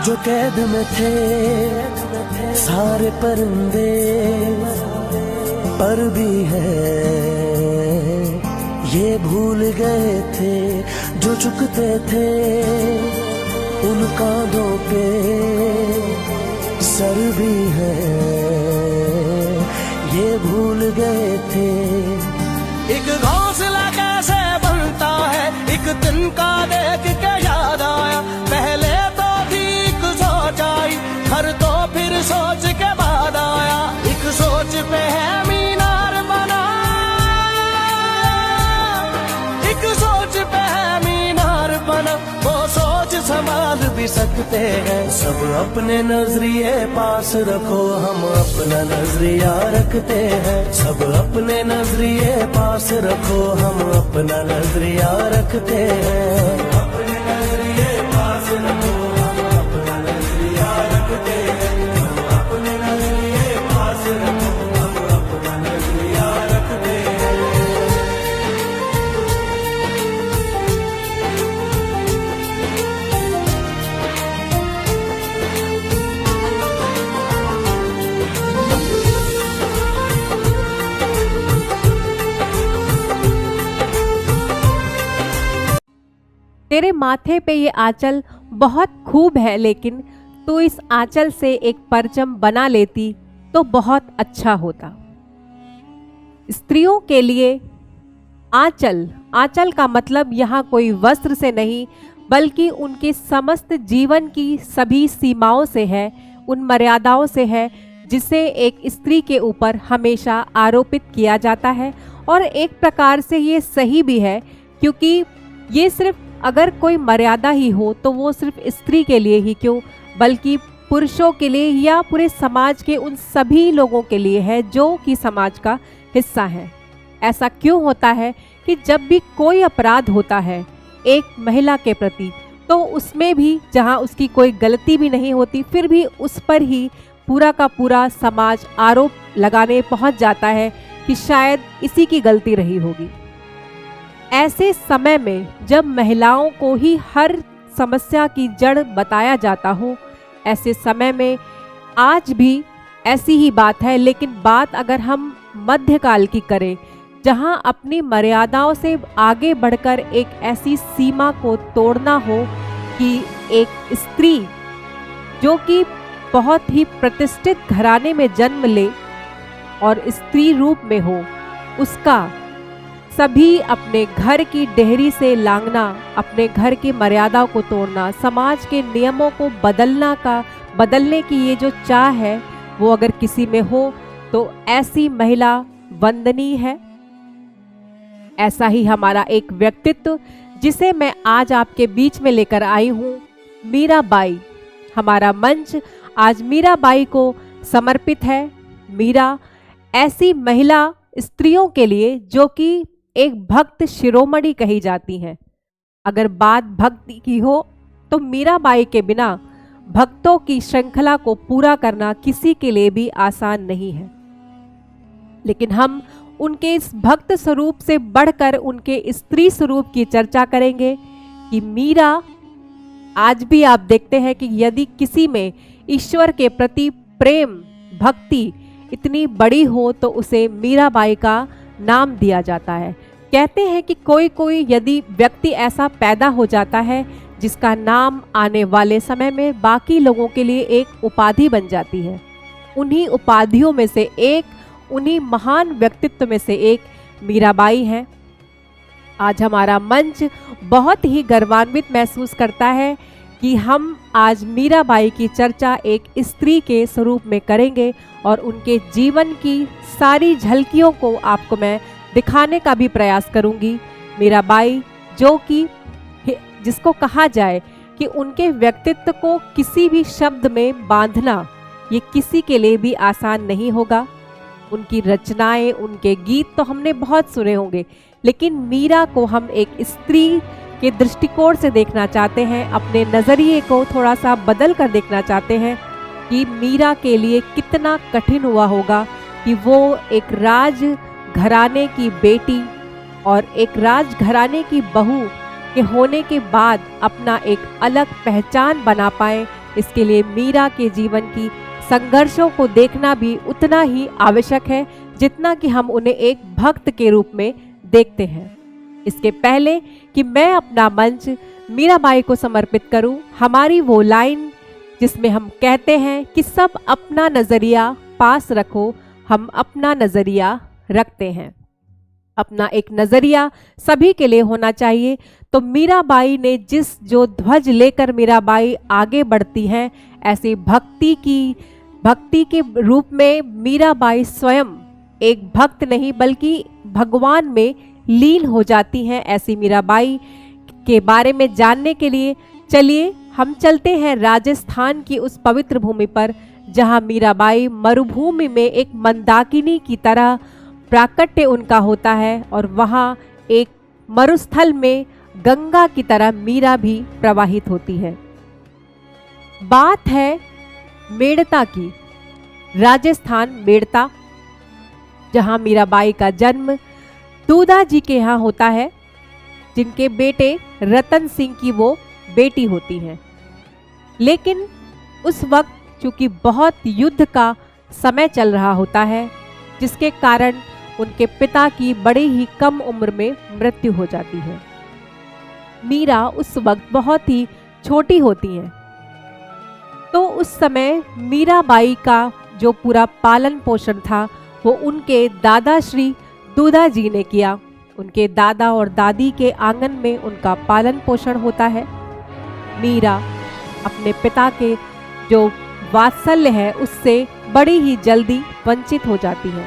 जो कैद में थे सारे परिंदे, पर भी है ये भूल गए थे जो चुकते थे उन कांधों पे सर भी है, ये भूल गए थे। एक घोंसला कैसे बनता है एक दिन का देख के याद आया, पहले तो ठीक सोच आई हर तो फिर सोच के बाद आया, एक सोच पे है मीनार बना, एक सोच पे है मीनार बना, वो सोच संभाल भी सकते हैं। सब अपने नजरिए पास रखो, हम अपना नजरिया रखते हैं। सब अपने नजरिए पास रखो, हम अपना नजरिया रखते हैं। अपने नजरिए पास रखो, हम अपना नजरिया रखते हैं। अपने नजरिए पास रखो, हम अपना नजरिया रखते हैं। तेरे माथे पे ये आंचल बहुत खूब है, लेकिन तू इस आंचल से एक परचम बना लेती तो बहुत अच्छा होता। स्त्रियों के लिए आंचल, आंचल का मतलब यहाँ कोई वस्त्र से नहीं बल्कि उनके समस्त जीवन की सभी सीमाओं से है, उन मर्यादाओं से है जिसे एक स्त्री के ऊपर हमेशा आरोपित किया जाता है। और एक प्रकार से ये सही भी है, क्योंकि ये सिर्फ अगर कोई मर्यादा ही हो तो वो सिर्फ स्त्री के लिए ही क्यों बल्कि पुरुषों के लिए या पूरे समाज के उन सभी लोगों के लिए है जो कि समाज का हिस्सा है। ऐसा क्यों होता है कि जब भी कोई अपराध होता है एक महिला के प्रति, तो उसमें भी जहां उसकी कोई गलती भी नहीं होती फिर भी उस पर ही पूरा का पूरा समाज आरोप लगाने पहुंच जाता है कि शायद इसी की गलती रही होगी। ऐसे समय में जब महिलाओं को ही हर समस्या की जड़ बताया जाता हो, ऐसे समय में आज भी ऐसी ही बात है, लेकिन बात अगर हम मध्यकाल की करें जहां अपनी मर्यादाओं से आगे बढ़कर एक ऐसी सीमा को तोड़ना हो कि एक स्त्री जो कि बहुत ही प्रतिष्ठित घराने में जन्म ले और स्त्री रूप में हो, उसका सभी अपने घर की डेहरी से लांघना, अपने घर की मर्यादा को तोड़ना, समाज के नियमों को बदलने की ये जो चाह है वो अगर किसी में हो तो ऐसी महिला वंदनीय है। ऐसा ही हमारा एक व्यक्तित्व जिसे मैं आज आपके बीच में लेकर आई हूँ, मीराबाई। हमारा मंच आज मीराबाई को समर्पित है। मीरा ऐसी महिला स्त्रियों के लिए जो कि एक भक्त शिरोमणि कही जाती हैं। अगर बात भक्ति की हो तो मीराबाई के बिना भक्तों की श्रृंखला को पूरा करना किसी के लिए भी आसान नहीं है। लेकिन हम उनके इस भक्त स्वरूप से बढ़कर उनके स्त्री स्वरूप की चर्चा करेंगे कि मीरा आज भी आप देखते हैं कि यदि किसी में ईश्वर के प्रति प्रेम भक्ति इतनी बड़ी हो तो उसे मीराबाई का नाम दिया जाता है। कहते हैं कि कोई कोई यदि व्यक्ति ऐसा पैदा हो जाता है जिसका नाम आने वाले समय में बाकी लोगों के लिए एक उपाधि बन जाती है। उन्हीं उपाधियों में से एक, उन्हीं महान व्यक्तित्व में से एक मीराबाई है। आज हमारा मंच बहुत ही गर्वान्वित महसूस करता है कि हम आज मीराबाई की चर्चा एक स्त्री के स्वरूप में करेंगे और उनके जीवन की सारी झलकियों को आपको मैं दिखाने का भी प्रयास करूंगी। मीराबाई जो कि जिसको कहा जाए कि उनके व्यक्तित्व को किसी भी शब्द में बांधना ये किसी के लिए भी आसान नहीं होगा। उनकी रचनाएं, उनके गीत तो हमने बहुत सुने होंगे, लेकिन मीरा को हम एक स्त्री के दृष्टिकोण से देखना चाहते हैं, अपने नज़रिए को थोड़ा सा बदल कर देखना चाहते हैं कि मीरा के लिए कितना कठिन हुआ होगा कि वो एक राज घराने की बेटी और एक राज घराने की बहू के होने के बाद अपना एक अलग पहचान बना पाए, इसके लिए मीरा के जीवन की संघर्षों को देखना भी उतना ही आवश्यक है जितना कि हम उन्हें एक भक्त के रूप में देखते हैं। इसके पहले कि मैं अपना मंच मीराबाई को समर्पित करूं, हमारी वो लाइन जिसमें हम कहते हैं कि सब अपना नजरिया पास रखो, हम अपना नजरिया रखते हैं। अपना एक नजरिया सभी के लिए होना चाहिए। तो मीराबाई ने जो ध्वज लेकर मीराबाई आगे बढ़ती हैं, ऐसी भक्ति के रूप में मीराबाई स्वयं एक भक्त नहीं बल्कि भगवान में लीन हो जाती हैं। ऐसी मीराबाई के बारे में जानने के लिए चलिए हम चलते हैं राजस्थान की उस पवित्र भूमि पर, जहां मीराबाई मरुभूमि में एक मंदाकिनी की तरह प्राकट्य उनका होता है और वहां एक मरुस्थल में गंगा की तरह मीरा भी प्रवाहित होती है। बात है मेड़ता की, राजस्थान मेड़ता, जहां मीराबाई का जन्म दूधा जी के यहाँ होता है, जिनके बेटे रतन सिंह की वो बेटी होती हैं। लेकिन उस वक्त चूंकि बहुत युद्ध का समय चल रहा होता है, जिसके कारण उनके पिता की बड़ी ही कम उम्र में मृत्यु हो जाती है। मीरा उस वक्त बहुत ही छोटी होती हैं। तो उस समय मीराबाई का जो पूरा पालन पोषण था वो उनके दादा श्री दूधा जी ने किया। उनके दादा और दादी के आंगन में उनका पालन पोषण होता है। मीरा अपने पिता के जो वात्सल्य है उससे बड़ी ही जल्दी वंचित हो जाती है।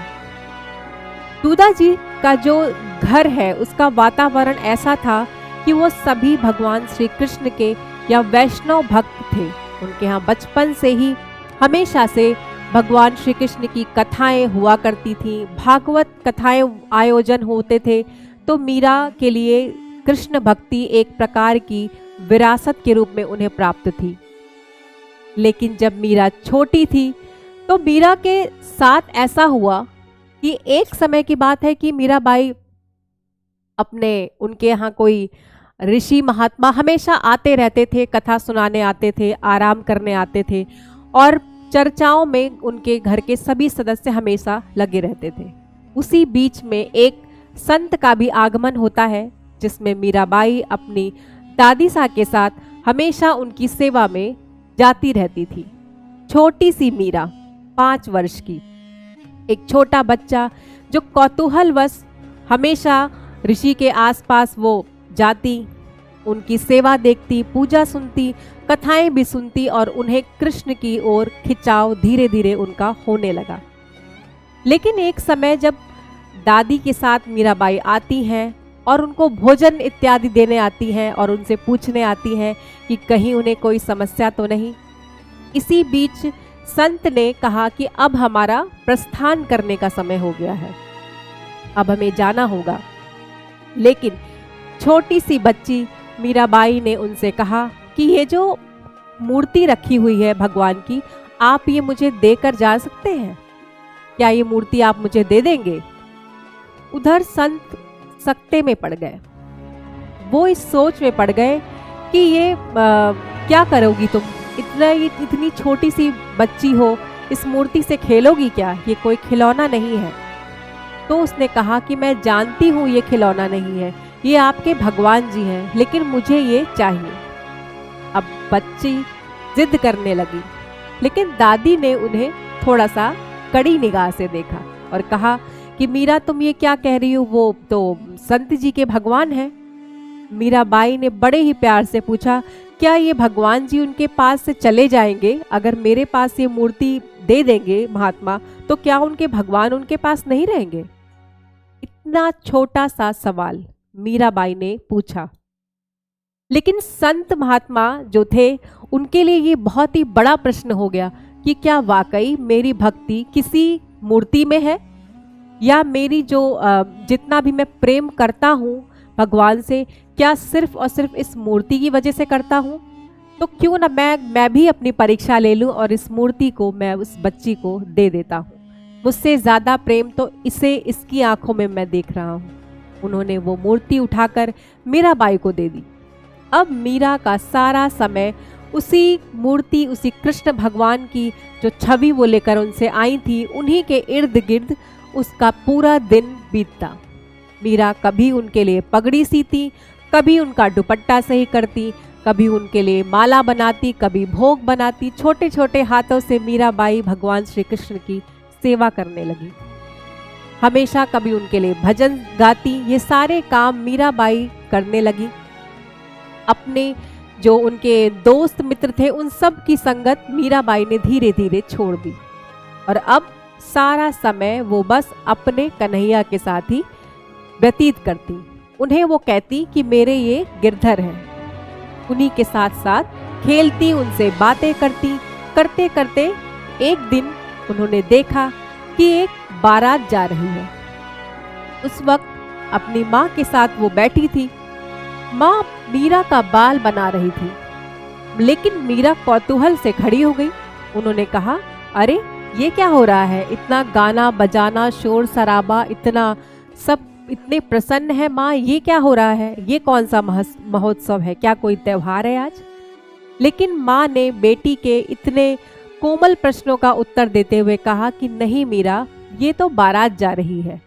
दूधा जी का जो घर है उसका वातावरण ऐसा था कि वो सभी भगवान श्री कृष्ण के या वैष्णव भक्त थे। उनके यहाँ बचपन से ही हमेशा से भगवान श्री कृष्ण की कथाएं हुआ करती थी, भागवत कथाएं आयोजन होते थे। तो मीरा के लिए कृष्ण भक्ति एक प्रकार की विरासत के रूप में उन्हें प्राप्त थी। लेकिन जब मीरा छोटी थी तो मीरा के साथ ऐसा हुआ कि एक समय की बात है कि मीराबाई उनके यहाँ कोई ऋषि महात्मा हमेशा आते रहते थे, कथा सुनाने आते थे, आराम करने आते थे और चर्चाओं में उनके घर के सभी सदस्य हमेशा लगे रहते थे। उसी बीच में एक संत का भी आगमन होता है, जिसमें मीराबाई अपनी दादी सा के साथ हमेशा उनकी सेवा में जाती रहती थी। छोटी सी मीरा 5 वर्ष की, एक छोटा बच्चा जो कौतूहलवश हमेशा ऋषि के आसपास वो जाती, उनकी सेवा देखती, पूजा सुनती, कथाएं भी सुनती और उन्हें कृष्ण की ओर खिंचाव धीरे धीरे उनका होने लगा। लेकिन एक समय जब दादी के साथ मीराबाई आती हैं और उनको भोजन इत्यादि देने आती हैं और उनसे पूछने आती हैं कि कहीं उन्हें कोई समस्या तो नहीं। इसी बीच संत ने कहा कि अब हमारा प्रस्थान करने का समय हो गया है, अब हमें जाना होगा। लेकिन छोटी सी बच्ची मीराबाई ने उनसे कहा कि ये जो मूर्ति रखी हुई है भगवान की, आप ये मुझे देकर जा सकते हैं? क्या ये मूर्ति आप मुझे दे देंगे? उधर संत सकते में पड़ गए। वो इस सोच में पड़ गए कि ये क्या करोगी तुम, इतनी छोटी सी बच्ची हो, इस मूर्ति से खेलोगी क्या? ये कोई खिलौना नहीं है। तो उसने कहा कि मैं जानती हूँ ये खिलौना नहीं है, ये आपके भगवान जी हैं, लेकिन मुझे ये चाहिए। अब बच्ची जिद करने लगी, लेकिन दादी ने उन्हें थोड़ा सा कड़ी निगाह से देखा और कहा कि मीरा तुम ये क्या कह रही हो, वो तो संत जी के भगवान हैं। मीराबाई ने बड़े ही प्यार से पूछा, क्या ये भगवान जी उनके पास से चले जाएंगे? अगर मेरे पास ये मूर्ति दे देंगे महात्मा, तो क्या उनके भगवान उनके पास नहीं रहेंगे? इतना छोटा सा सवाल मीराबाई ने पूछा। लेकिन संत महात्मा जो थे उनके लिए ये बहुत ही बड़ा प्रश्न हो गया कि क्या वाकई मेरी भक्ति किसी मूर्ति में है, या मेरी जो जितना भी मैं प्रेम करता हूँ भगवान से, क्या सिर्फ और सिर्फ इस मूर्ति की वजह से करता हूँ? तो क्यों ना मैं भी अपनी परीक्षा ले लूँ और इस मूर्ति को मैं उस बच्ची को दे देता हूँ। मुझसे ज़्यादा प्रेम तो इसे इसकी आंखों में मैं देख रहा हूँ। उन्होंने वो मूर्ति उठाकर मीराबाई को दे दी। अब मीरा का सारा समय उसी मूर्ति, उसी कृष्ण भगवान की जो छवि वो लेकर उनसे आई थी, उन्हीं के इर्द गिर्द उसका पूरा दिन बीतता। मीरा कभी उनके लिए पगड़ी सीती, कभी उनका दुपट्टा सही करती, कभी उनके लिए माला बनाती, कभी भोग बनाती। छोटे छोटे हाथों से मीराबाई भगवान श्री कृष्ण की सेवा करने लगी। हमेशा कभी उनके लिए भजन गाती। ये सारे काम मीराबाई करने लगी। अपने जो उनके दोस्त मित्र थे उन सब की संगत मीराबाई ने धीरे धीरे छोड़ दी और अब सारा समय वो बस अपने कन्हैया के साथ ही व्यतीत करती। उन्हें वो कहती कि मेरे ये गिरधर हैं। उन्हीं के साथ साथ खेलती, उनसे बातें करती। करते करते एक दिन उन्होंने देखा कि एक बारात जा रही है। उस वक्त अपनी माँ के साथ वो बैठी थी। माँ मीरा का बाल बना रही थी, लेकिन मीरा कौतूहल से खड़ी हो गई। उन्होंने कहा, अरे ये क्या हो रहा है? इतना गाना बजाना, शोर शराबा, इतना सब इतने प्रसन्न है माँ, ये क्या हो रहा है? ये कौन सा महोत्सव है? क्या कोई त्योहार है आज? लेकिन माँ ने बेटी के इतने कोमल प्रश्नों का उत्तर देते हुए कहा कि नहीं मीरा, ये तो बारात जा रही है,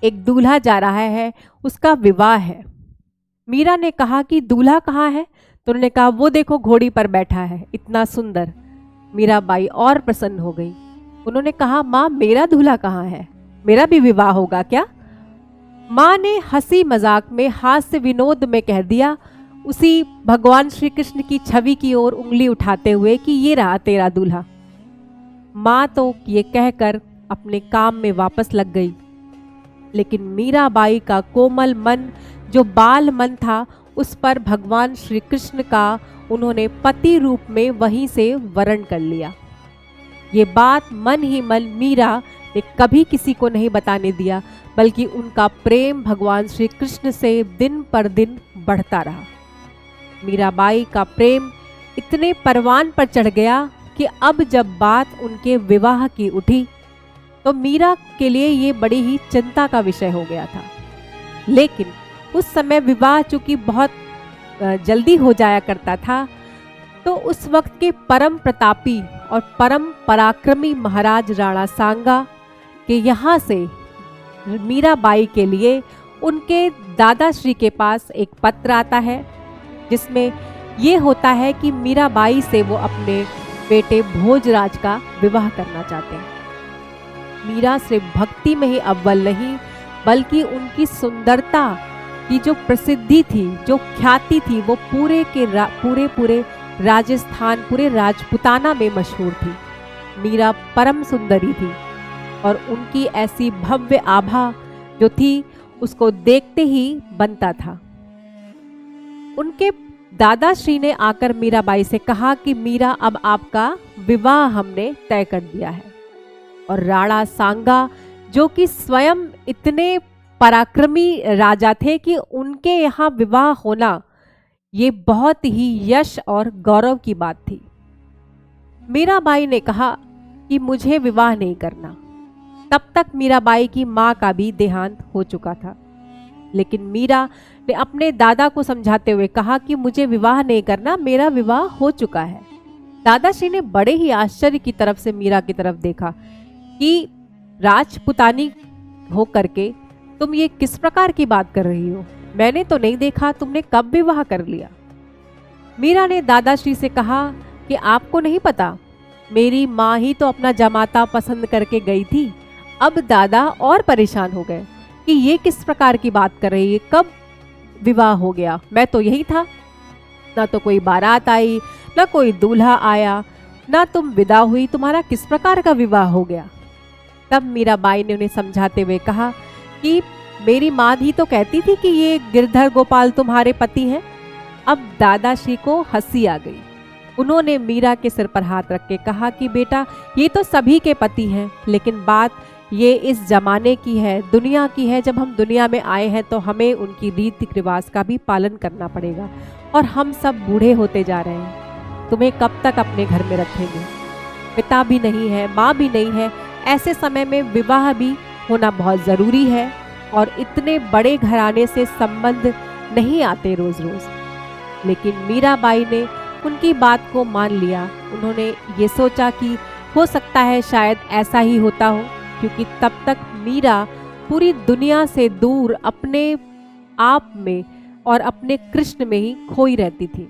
एक दूल्हा जा रहा है, उसका विवाह है। मीरा ने कहा कि दूल्हा कहाँ है? तो उन्होंने कहा वो देखो घोड़ी पर बैठा है, इतना सुंदर। मीराबाई और प्रसन्न हो गई। उन्होंने कहा, माँ मेरा दूल्हा कहाँ है? मेरा भी विवाह होगा क्या? माँ ने हंसी मजाक में, हास्य विनोद में कह दिया, उसी भगवान श्री कृष्ण की छवि की ओर उंगली उठाते हुए कि ये रहा तेरा दूल्हा। माँ तो ये कहकर अपने काम में वापस लग गई, लेकिन मीराबाई का कोमल मन, जो बाल मन था, उस पर भगवान श्री कृष्ण का उन्होंने पति रूप में वहीं से वर्ण कर लिया। ये बात मन ही मन मीरा ने कभी किसी को नहीं बताने दिया, बल्कि उनका प्रेम भगवान श्री कृष्ण से दिन पर दिन बढ़ता रहा। मीराबाई का प्रेम इतने परवान पर चढ़ गया कि अब जब बात उनके विवाह की उठी तो मीरा के लिए ये बड़ी ही चिंता का विषय हो गया था। लेकिन उस समय विवाह चूंकि बहुत जल्दी हो जाया करता था, तो उस वक्त के परम प्रतापी और परम पराक्रमी महाराज राणा सांगा के यहाँ से मीराबाई के लिए उनके दादाश्री के पास एक पत्र आता है, जिसमें ये होता है कि मीराबाई से वो अपने बेटे भोजराज का विवाह करना चाहते हैं। मीरा सिर्फ भक्ति में ही अव्वल नहीं, बल्कि उनकी सुंदरता की जो प्रसिद्धि थी, जो ख्याति थी, वो पूरे राजस्थान, पूरे राजपुताना में मशहूर थी। मीरा परम सुंदरी थी और उनकी ऐसी भव्य आभा जो थी उसको देखते ही बनता था। उनके दादाश्री ने आकर मीराबाई से कहा कि मीरा, अब आपका विवाह हमने तय कर दिया है। और राणा सांगा, जो कि स्वयं इतने पराक्रमी राजा थे कि उनके यहाँ विवाह होना ये बहुत ही यश और गौरव की बात थी। मीराबाई ने कहा कि मुझे विवाह नहीं करना। तब तक मीराबाई की माँ का भी देहांत हो चुका था, लेकिन मीरा ने अपने दादा को समझाते हुए कहा कि मुझे विवाह नहीं करना, मेरा विवाह हो चुका है। दादाश्री ने बड़े ही आश्चर्य की तरफ से मीरा की तरफ देखा कि राजपुतानी हो करके तुम ये किस प्रकार की बात कर रही हो? मैंने तो नहीं देखा, तुमने कब विवाह कर लिया? मीरा ने दादाश्री से कहा कि आपको नहीं पता, मेरी माँ ही तो अपना जमाता पसंद करके गई थी। अब दादा और परेशान हो गए कि ये किस प्रकार की बात कर रही है, कब विवाह हो गया? मैं तो यही था, ना तो कोई बारात आई, ना कोई दूल्हा आया, ना तुम विदा हुई, तुम्हारा किस प्रकार का विवाह हो गया? तब मीराबाई ने उन्हें समझाते हुए कहा कि मेरी माँ ही तो कहती थी कि ये गिरधर गोपाल तुम्हारे पति हैं। अब दादाश्री को हंसी आ गई। उन्होंने मीरा के सिर पर हाथ रख के कहा कि बेटा, ये तो सभी के पति हैं, लेकिन बात ये इस जमाने की है, दुनिया की है। जब हम दुनिया में आए हैं तो हमें उनकी रीति रिवाज का भी पालन करना पड़ेगा, और हम सब बूढ़े होते जा रहे हैं। तुम्हें कब तक अपने घर में रखेंगे? पिता भी नहीं है, माँ भी नहीं है। ऐसे समय में विवाह भी होना बहुत ज़रूरी है, और इतने बड़े घराने से संबंध नहीं आते रोज रोज। लेकिन मीराबाई ने उनकी बात को मान लिया। उन्होंने ये सोचा कि हो सकता है शायद ऐसा ही होता हो, क्योंकि तब तक मीरा पूरी दुनिया से दूर अपने आप में और अपने कृष्ण में ही खोई रहती थी।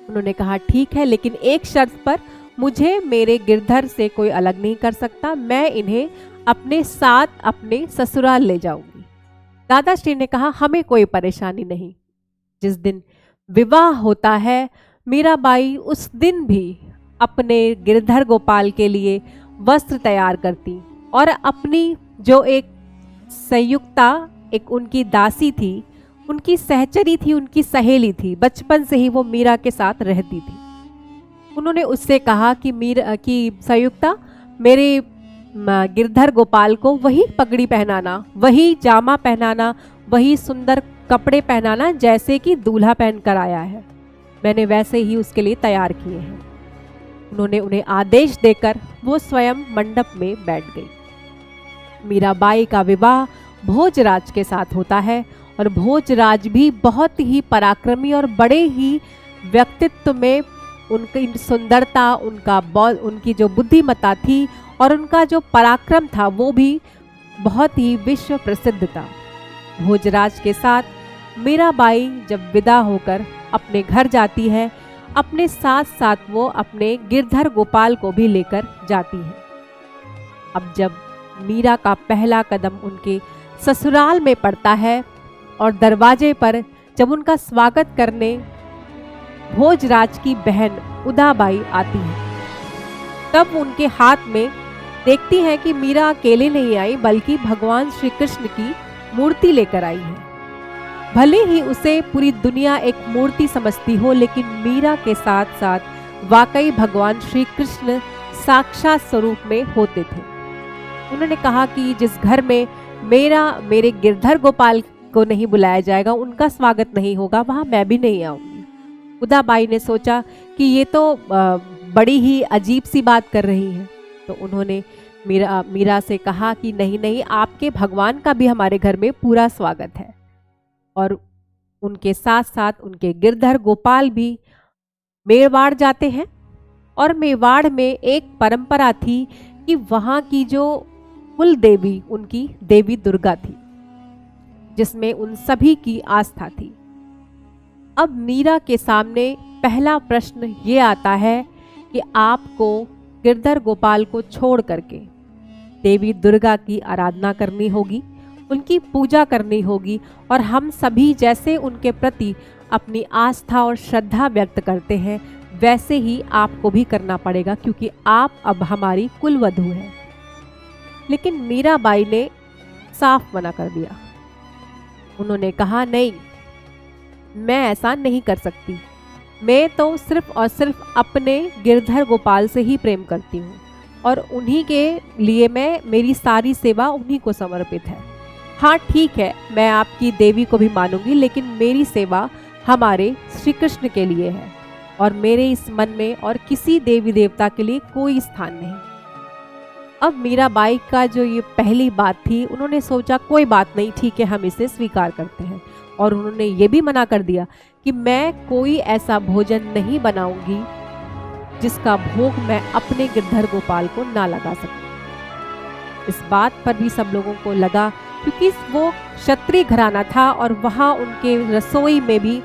उन्होंने कहा ठीक है, लेकिन एक शर्त पर, मुझे मेरे गिरधर से कोई अलग नहीं कर सकता, मैं इन्हें अपने साथ अपने ससुराल ले जाऊंगी। दादाश्री ने कहा हमें कोई परेशानी नहीं। जिस दिन विवाह होता है, मीराबाई उस दिन भी अपने गिरधर गोपाल के लिए वस्त्र तैयार करती और अपनी जो एक संयुक्ता, एक उनकी दासी थी, उनकी सहचरी थी, उनकी सहेली थी, बचपन से ही वो मीरा के साथ रहती थी। उन्होंने उससे कहा कि संयुक्ता, मेरे गिरधर गोपाल को वही पगड़ी पहनाना, वही जामा पहनाना, वही सुंदर कपड़े पहनाना जैसे कि दूल्हा पहन कर आया है। मैंने वैसे ही उसके लिए तैयार किए हैं। उन्होंने उन्हें आदेश देकर वो स्वयं मंडप में बैठ गई। मीराबाई का विवाह भोजराज के साथ होता है और भोजराज भी बहुत ही पराक्रमी और बड़े ही व्यक्तित्व में, उनकी सुंदरता, उनकी जो बुद्धिमत्ता थी और उनका जो पराक्रम था वो भी बहुत ही विश्व प्रसिद्ध था। भोजराज के साथ मीराबाई जब विदा होकर अपने घर जाती है, अपने साथ साथ वो अपने गिरधर गोपाल को भी लेकर जाती है। अब जब मीरा का पहला कदम उनके ससुराल में पड़ता है और दरवाजे पर जब उनका स्वागत करने भोजराज की बहन उदाबाई आती है, तब उनके हाथ में देखती है कि मीरा अकेले नहीं आई, बल्कि भगवान श्री कृष्ण की मूर्ति लेकर आई है। भले ही उसे पूरी दुनिया एक मूर्ति समझती हो, लेकिन मीरा के साथ साथ वाकई भगवान श्री कृष्ण साक्षात स्वरूप में होते थे। उन्होंने कहा कि जिस घर में मेरे गिरधर गोपाल को नहीं बुलाया जाएगा, उनका स्वागत नहीं होगा, वहां मैं भी नहीं आऊंगी। उदाबाई ने सोचा कि ये तो बड़ी ही अजीब सी बात कर रही है, तो उन्होंने मीरा से कहा कि नहीं, आपके भगवान का भी हमारे घर में पूरा स्वागत है। और उनके साथ साथ उनके गिरधर गोपाल भी मेवाड़ जाते हैं। और मेवाड़ में एक परंपरा थी कि वहाँ की जो कुल देवी उनकी देवी दुर्गा थी, जिसमें उन सभी की आस्था थी। अब मीरा के सामने पहला प्रश्न ये आता है कि आपको गिरधर गोपाल को छोड़ करके देवी दुर्गा की आराधना करनी होगी, उनकी पूजा करनी होगी, और हम सभी जैसे उनके प्रति अपनी आस्था और श्रद्धा व्यक्त करते हैं, वैसे ही आपको भी करना पड़ेगा, क्योंकि आप अब हमारी कुलवधू हैं। लेकिन मीराबाई ने साफ मना कर दिया। उन्होंने कहा नहीं, मैं ऐसा नहीं कर सकती। मैं तो सिर्फ और सिर्फ अपने गिरधर गोपाल से ही प्रेम करती हूँ और उन्हीं के लिए मेरी सारी सेवा उन्हीं को समर्पित है। हाँ ठीक है, मैं आपकी देवी को भी मानूंगी, लेकिन मेरी सेवा हमारे श्री कृष्ण के लिए है और मेरे इस मन में और किसी देवी देवता के लिए कोई स्थान नहीं। अब मीराबाई का जो ये पहली बात थी, उन्होंने सोचा कोई बात नहीं, ठीक है, हम इसे स्वीकार करते हैं। और उन्होंने ये भी मना कर दिया कि मैं कोई ऐसा भोजन नहीं बनाऊंगी जिसका भोग मैं अपने गिरधर गोपाल को ना लगा सकूं। इस बात पर भी सब लोगों को लगा, क्योंकि वो क्षत्रिय घराना था और वहाँ उनके रसोई में भी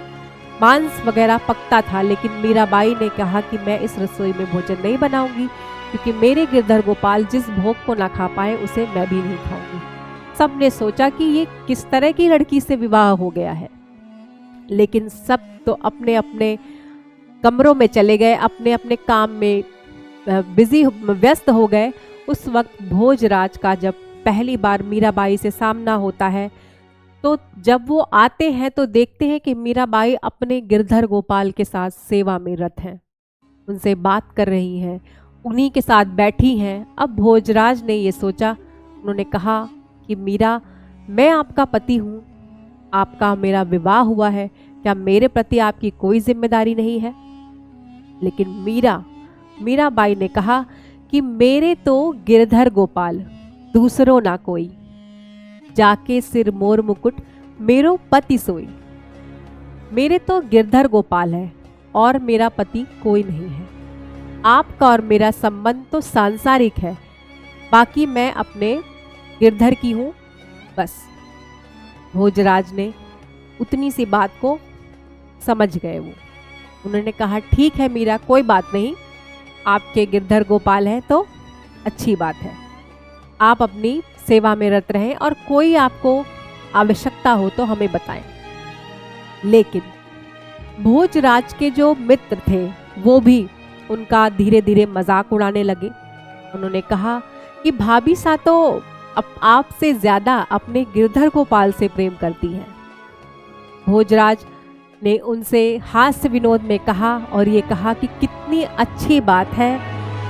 मांस वगैरह पकता था। लेकिन मीराबाई ने कहा कि मैं इस रसोई में भोजन नहीं बनाऊंगी, क्योंकि मेरे गिरधर गोपाल जिस भोग को ना खा पाए उसे मैं भी नहीं खाऊंगी। सबने सोचा कि ये किस तरह की लड़की से विवाह हो गया है, लेकिन सब तो अपने अपने कमरों में चले गए, अपने अपने काम में व्यस्त हो गए। उस वक्त भोजराज का जब पहली बार मीराबाई से सामना होता है, तो जब वो आते हैं तो देखते हैं कि मीराबाई अपने गिरधर गोपाल के साथ सेवा में रत हैं, उनसे बात कर रही हैं, उन्हीं के साथ बैठी हैं। अब भोजराज ने ये सोचा, उन्होंने कहा कि मीरा, मैं आपका पति हूँ, आपका मेरा विवाह हुआ है, क्या मेरे प्रति आपकी कोई जिम्मेदारी नहीं है? लेकिन मीराबाई ने कहा कि मेरे तो गिरधर गोपाल, दूसरों ना कोई, जाके सिर मोर मुकुट मेरो पति सोई। मेरे तो गिरधर गोपाल है और मेरा पति कोई नहीं है। आपका और मेरा संबंध तो सांसारिक है, बाकी मैं अपने गिरधर की हूँ, बस। भोजराज ने उतनी सी बात को समझ गए वो। उन्होंने कहा ठीक है मीरा, कोई बात नहीं, आपके गिरधर गोपाल हैं तो अच्छी बात है, आप अपनी सेवा में रत रहें और कोई आपको आवश्यकता हो तो हमें बताएं। लेकिन भोजराज के जो मित्र थे वो भी उनका धीरे धीरे मजाक उड़ाने लगे। उन्होंने कहा कि भाभी सा तो आपसे ज्यादा अपने गिरधर गोपाल से प्रेम करती हैं। भोजराज ने उनसे हास्य विनोद में कहा और ये कहा कि कितनी अच्छी बात है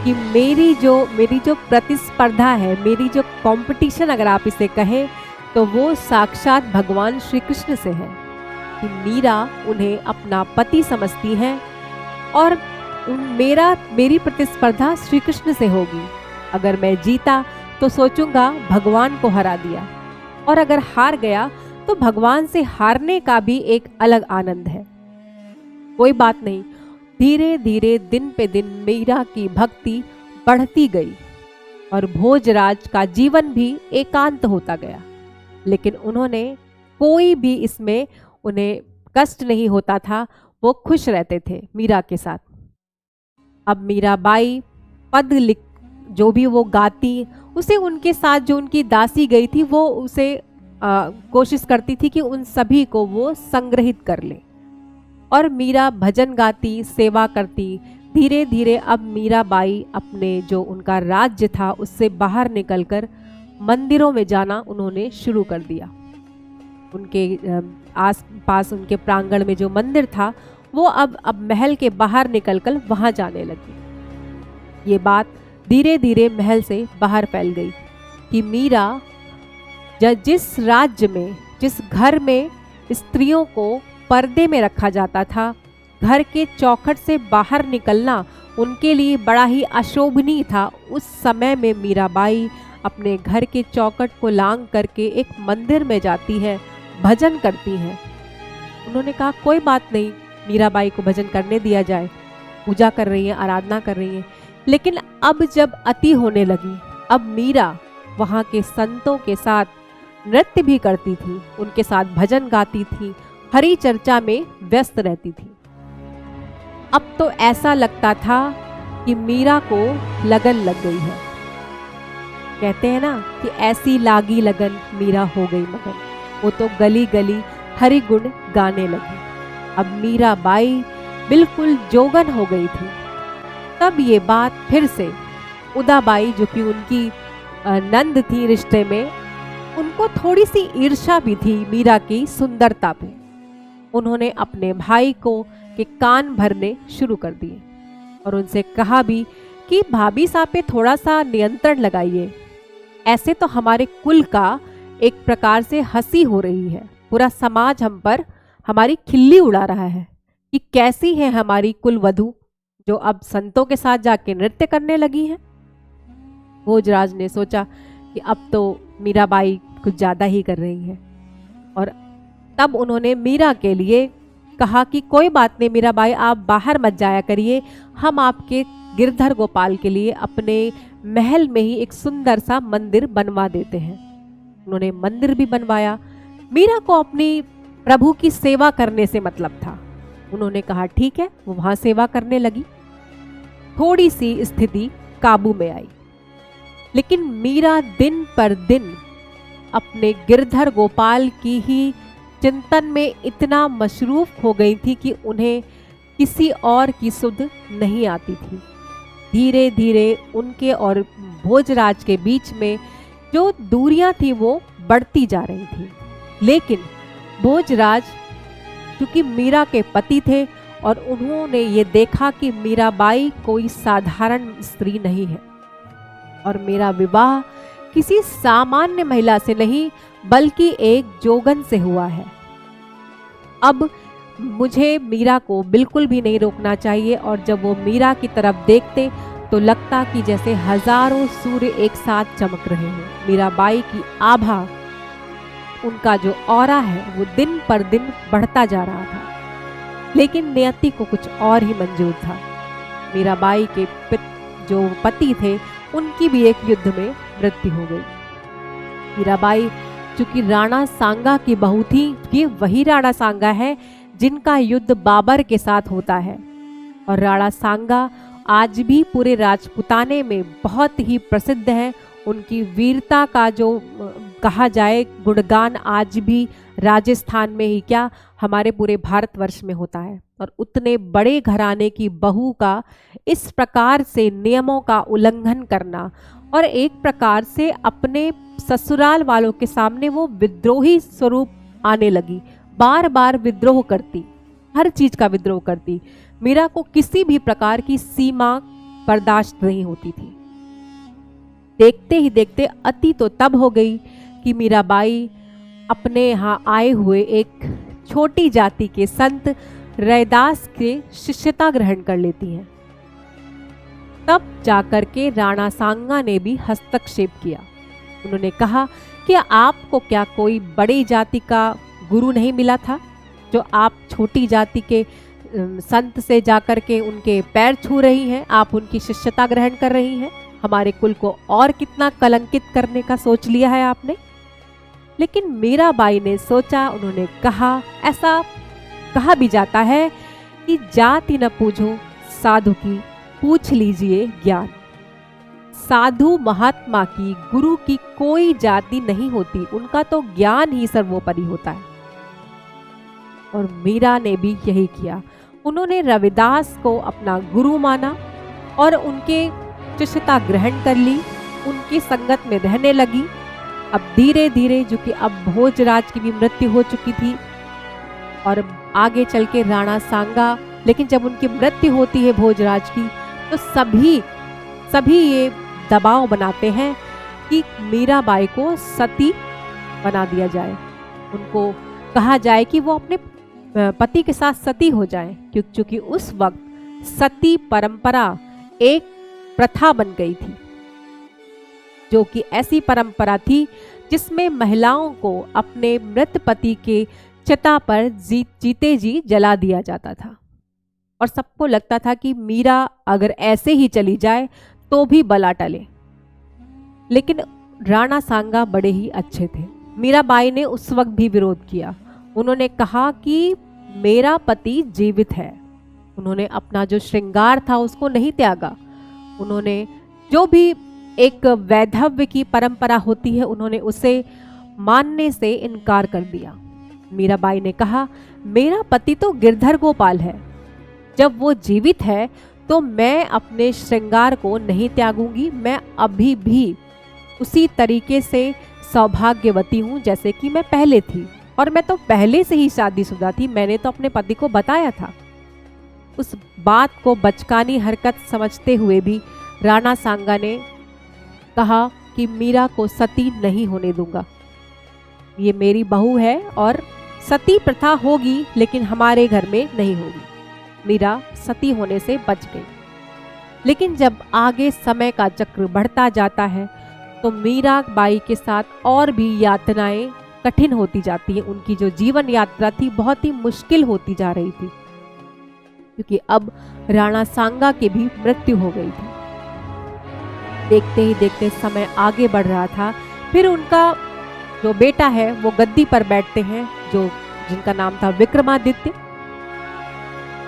कि मेरी जो प्रतिस्पर्धा है, मेरी जो कंपटीशन अगर आप इसे कहें तो वो साक्षात भगवान श्री कृष्ण से है, कि मीरा उन्हें अपना पति समझती हैं और मेरी प्रतिस्पर्धा श्री कृष्ण से होगी। अगर मैं जीता तो सोचूंगा भगवान को हरा दिया, और अगर हार गया तो भगवान से हारने का भी एक अलग आनंद है। कोई बात नहीं, धीरे धीरे दिन पे दिन मीरा की भक्ति बढ़ती गई और भोजराज का जीवन भी एकांत होता गया। लेकिन उन्होंने कोई भी इसमें उन्हें कष्ट नहीं होता था, वो खुश रहते थे मीरा के साथ। अब मीराबाई पद लिख जो भी वो गाती, उसे उनके साथ जो उनकी दासी गई थी वो उसे कोशिश करती थी कि उन सभी को वो संग्रहित कर ले, और मीरा भजन गाती, सेवा करती। धीरे धीरे अब मीराबाई अपने जो उनका राज्य था उससे बाहर निकलकर मंदिरों में जाना उन्होंने शुरू कर दिया। उनके आस पास उनके प्रांगण में जो मंदिर था वो अब महल के बाहर निकलकर वहां जाने लगी। ये बात धीरे धीरे महल से बाहर फैल गई कि मीरा जिस राज्य में, जिस घर में स्त्रियों को पर्दे में रखा जाता था, घर के चौखट से बाहर निकलना उनके लिए बड़ा ही अशोभनीय था, उस समय में मीराबाई अपने घर के चौखट को लांग करके एक मंदिर में जाती है, भजन करती हैं। उन्होंने कहा कोई बात नहीं, मीराबाई को भजन करने दिया जाए, पूजा कर रही हैं, आराधना कर रही हैं। लेकिन अब जब अति होने लगी, अब मीरा वहाँ के संतों के साथ नृत्य भी करती थी, उनके साथ भजन गाती थी, हरि चर्चा में व्यस्त रहती थी। अब तो ऐसा लगता था कि मीरा को लगन लग गई है। कहते हैं ना कि ऐसी लागी लगन मीरा हो गई मगन, वो तो गली गली हरि गुण गाने लगी। अब मीराबाई बिल्कुल जोगन हो गई थी। तब ये बात फिर से उदाबाई, जो कि उनकी नंद थी रिश्ते में, उनको थोड़ी सी ईर्ष्या भी थी मीरा की सुंदरता पे। उन्होंने अपने भाई को के कान भरने शुरू कर दिए और उनसे कहा भी कि भाभी साहब पे थोड़ा सा नियंत्रण लगाइए, ऐसे तो हमारे कुल का एक प्रकार से हंसी हो रही है, पूरा समाज हम पर हमारी खिल्ली उड़ा रहा है कि कैसी है हमारी कुल वधू जो अब संतों के साथ जाके नृत्य करने लगी है। भोजराज ने सोचा कि अब तो मीराबाई कुछ ज्यादा ही कर रही है, और तब उन्होंने मीरा के लिए कहा कि कोई बात नहीं मीराबाई, आप बाहर मत जाया करिए, हम आपके गिरधर गोपाल के लिए अपने महल में ही एक सुंदर सा मंदिर बनवा देते हैं। उन्होंने मंदिर भी बनवाया। मीरा को अपनी प्रभु की सेवा करने से मतलब था। उन्होंने कहा ठीक है, वो वहां सेवा करने लगी। थोड़ी सी स्थिति काबू में आई, लेकिन मीरा दिन पर दिन अपने गिरधर गोपाल की ही चिंतन में इतना मशरूफ हो गई थी कि उन्हें किसी और की सुध नहीं आती थी। धीरे धीरे उनके और भोजराज के बीच में जो दूरियां थी वो बढ़ती जा रही थी। लेकिन भोजराज क्योंकि मीरा के पति थे और उन्होंने ये देखा कि मीराबाई कोई साधारण स्त्री नहीं है और मेरा विवाह किसी सामान्य महिला से नहीं बल्कि एक जोगन से हुआ है, अब मुझे मीरा को बिल्कुल भी नहीं रोकना चाहिए। और जब वो मीरा की तरफ देखते तो लगता कि जैसे हजारों सूर्य एक साथ चमक रहे हैं। मीराबाई की आभा, उनका जो ऑरा है वो दिन पर दिन बढ़ता जा रहा था। लेकिन नियति को कुछ और ही मंजूर था। मीराबाई के जो पति थे उनकी भी एक युद्ध में मृत्यु हो गई। मीराबाई चूंकि राणा सांगा की बहू थी, ये वही राणा सांगा है जिनका युद्ध बाबर के साथ होता है। और राणा सांगा आज भी पूरे राजपुताने में बहुत ही प्रसिद्ध है। उनकी वीरता का जो कहा जाए गुणगान आज भी राजस्थान में ही क्या हमारे पूरे भारतवर्ष में होता है। और उतने बड़े घराने की बहू का इस प्रकार से नियमों का उल्लंघन करना और एक प्रकार से अपने ससुराल वालों के सामने वो विद्रोही स्वरूप आने लगी, बार बार विद्रोह करती, हर चीज का विद्रोह करती। मीरा को किसी भी प्रकार की सीमा बर्दाश्त नहीं होती थी। देखते ही देखते अति तो तब हो गई कि मीराबाई अपने यहाँ आए हुए एक छोटी जाति के संत रैदास के शिष्यता ग्रहण कर लेती हैं। तब जाकर के राणा सांगा ने भी हस्तक्षेप किया। उन्होंने कहा कि आपको क्या कोई बड़ी जाति का गुरु नहीं मिला था, जो आप छोटी जाति के संत से जाकर के उनके पैर छू रही हैं, आप उनकी शिष्यता ग्रहण कर रही हैं। हमारे कुल को और कितना कलंकित करने का सोच लिया है आपने। लेकिन मीराबाई ने सोचा, उन्होंने कहा, ऐसा कहा भी जाता है कि जाति न पूछो साधु की, पूछ लीजिए ज्ञान। साधु महात्मा की, गुरु की कोई जाति नहीं होती, उनका तो ज्ञान ही सर्वोपरि होता है। और मीरा ने भी यही किया। उन्होंने रविदास को अपना गुरु माना और उनके शिष्यता ग्रहण कर ली, उनकी संगत में रहने लगी। अब धीरे धीरे, जो कि अब भोजराज की भी मृत्यु हो चुकी थी और आगे चल के राणा सांगा, लेकिन जब उनकी मृत्यु होती है भोजराज की, तो सभी ये दबाव बनाते हैं कि मीराबाई को सती बना दिया जाए। उनको कहा जाए कि वो अपने पति के साथ सती हो जाए, क्योंकि उस वक्त सती परंपरा एक प्रथा बन गई थी, जो कि ऐसी परंपरा थी जिसमें महिलाओं को अपने मृत पति के चिता पर जीते जी जला दिया जाता था। और सबको लगता था कि मीरा अगर ऐसे ही चली जाए तो भी बला टले। लेकिन राणा सांगा बड़े ही अच्छे थे। मीराबाई ने उस वक्त भी विरोध किया। उन्होंने कहा कि मेरा पति जीवित है। उन्होंने अपना जो श्रृंगार था उसको नहीं त्यागा। उन्होंने जो भी एक वैधव्य की परंपरा होती है, उन्होंने उसे मानने से इनकार कर दिया। मीराबाई ने कहा, मेरा पति तो गिरधर गोपाल है, जब वो जीवित है तो मैं अपने श्रृंगार को नहीं त्यागूंगी। मैं अभी भी उसी तरीके से सौभाग्यवती हूँ जैसे कि मैं पहले थी, और मैं तो पहले से ही शादीशुदा थी। मैंने तो अपने पति को बताया था। उस बात को बचकानी हरकत समझते हुए भी राणा सांगा ने कहा कि मीरा को सती नहीं होने दूंगा। ये मेरी बहू है और सती प्रथा होगी, लेकिन हमारे घर में नहीं होगी। मीरा सती होने से बच गई। लेकिन जब आगे समय का चक्र बढ़ता जाता है तो मीराबाई के साथ और भी यातनाएं कठिन होती जाती हैं। उनकी जो जीवन यात्रा थी बहुत ही मुश्किल होती जा रही थी, क्योंकि अब राणा सांगा की भी मृत्यु हो गई थी। देखते ही देखते समय आगे बढ़ रहा था। फिर उनका जो बेटा है वो गद्दी पर बैठते हैं, जिनका नाम था विक्रमादित्य।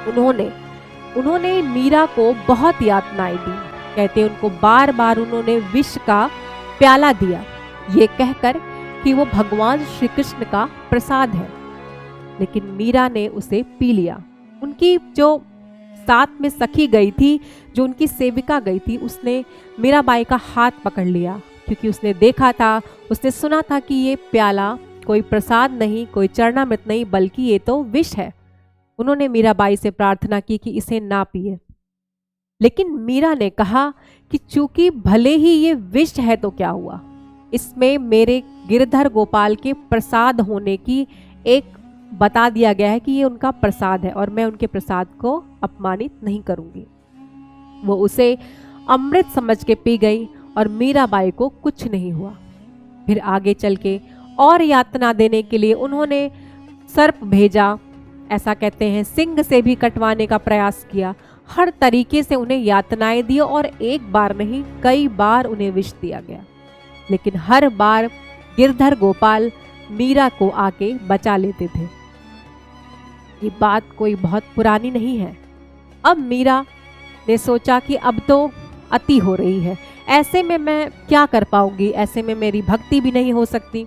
उन्होंने मीरा को बहुत यातनाएं दी। कहते उनको बार बार उन्होंने विष का प्याला दिया, ये कहकर कि वो भगवान श्री कृष्ण का प्रसाद है। लेकिन मीरा ने उसे पी लिया। उनकी जो साथ में सखी गई थी, जो उनकी सेविका गई थी, उसने मीराबाई का हाथ पकड़ लिया, क्योंकि उसने देखा था, उसने सुना था कि ये प्याला कोई प्रसाद नहीं, कोई चरणामृत नहीं, बल्कि ये तो विष है। उन्होंने मीराबाई से प्रार्थना की कि इसे ना पिए। लेकिन मीरा ने कहा कि चूंकि भले ही ये विष है तो क्या हुआ, इसमें मेरे गिरधर गोपाल के प्रसाद होने की एक बता दिया गया है कि ये उनका प्रसाद है और मैं उनके प्रसाद को अपमानित नहीं करूंगी। वो उसे अमृत समझ के पी गई और मीराबाई को कुछ नहीं हुआ। फिर आगे चल के और यातना देने के लिए उन्होंने सर्प भेजा ऐसा कहते हैं सिंग से भी कटवाने का प्रयास किया, हर तरीके से उन्हें यातनाएं दी और एक बार नहीं कई बार उन्हें विष दिया गया, लेकिन हर बार गिरधर गोपाल मीरा को आके बचा लेते थे। ये बात कोई बहुत पुरानी नहीं है। अब मीरा ने सोचा कि अब तो अति हो रही है, ऐसे में मैं क्या कर पाऊंगी, ऐसे में मेरी भक्ति भी नहीं हो सकती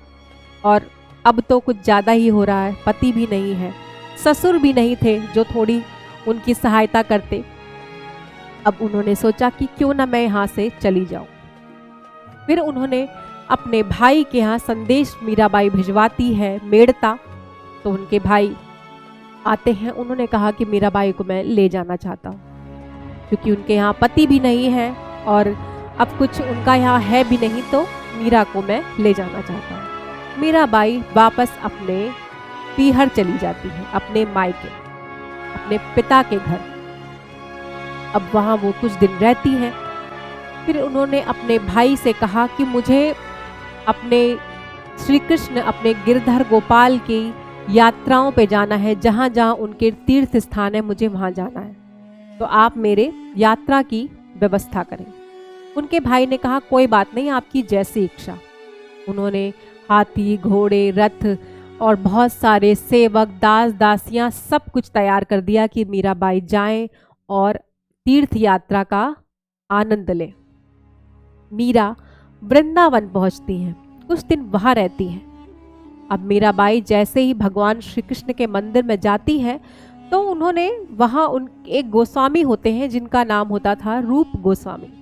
और अब तो कुछ ज़्यादा ही हो रहा है। पति भी नहीं है, ससुर भी नहीं थे जो थोड़ी उनकी सहायता करते। अब उन्होंने सोचा कि क्यों ना मैं यहाँ से चली जाऊँ। फिर उन्होंने अपने भाई के यहाँ संदेश मीराबाई भिजवाती है मेड़ता, तो उनके भाई आते हैं। उन्होंने कहा कि मीराबाई को मैं ले जाना चाहता हूँ, क्योंकि उनके यहाँ पति भी नहीं है और अब कुछ उनका यहाँ है भी नहीं, तो मीरा को मैं ले जाना चाहता हूँ। मीराबाई वापस अपने पीहर चली जाती है, अपने मायके, अपने पिता के घर। अब वहाँ वो कुछ दिन रहती है। फिर उन्होंने अपने भाई से कहा कि मुझे अपने श्री कृष्ण, अपने गिरधर गोपाल की यात्राओं पे जाना है, जहाँ जहाँ उनके तीर्थ स्थान है मुझे वहाँ जाना है, तो आप मेरे यात्रा की व्यवस्था करें। उनके भाई ने कहा कोई बात नहीं, आपकी जैसी इच्छा। उन्होंने हाथी, घोड़े, रथ और बहुत सारे सेवक, दास दासियां सब कुछ तैयार कर दिया कि मीराबाई जाएं और तीर्थ यात्रा का आनंद लें। मीरा वृंदावन पहुंचती हैं, कुछ दिन वहां रहती हैं। अब मीराबाई जैसे ही भगवान श्री कृष्ण के मंदिर में जाती है तो उन्होंने वहां एक गोस्वामी होते हैं जिनका नाम होता था रूप गोस्वामी,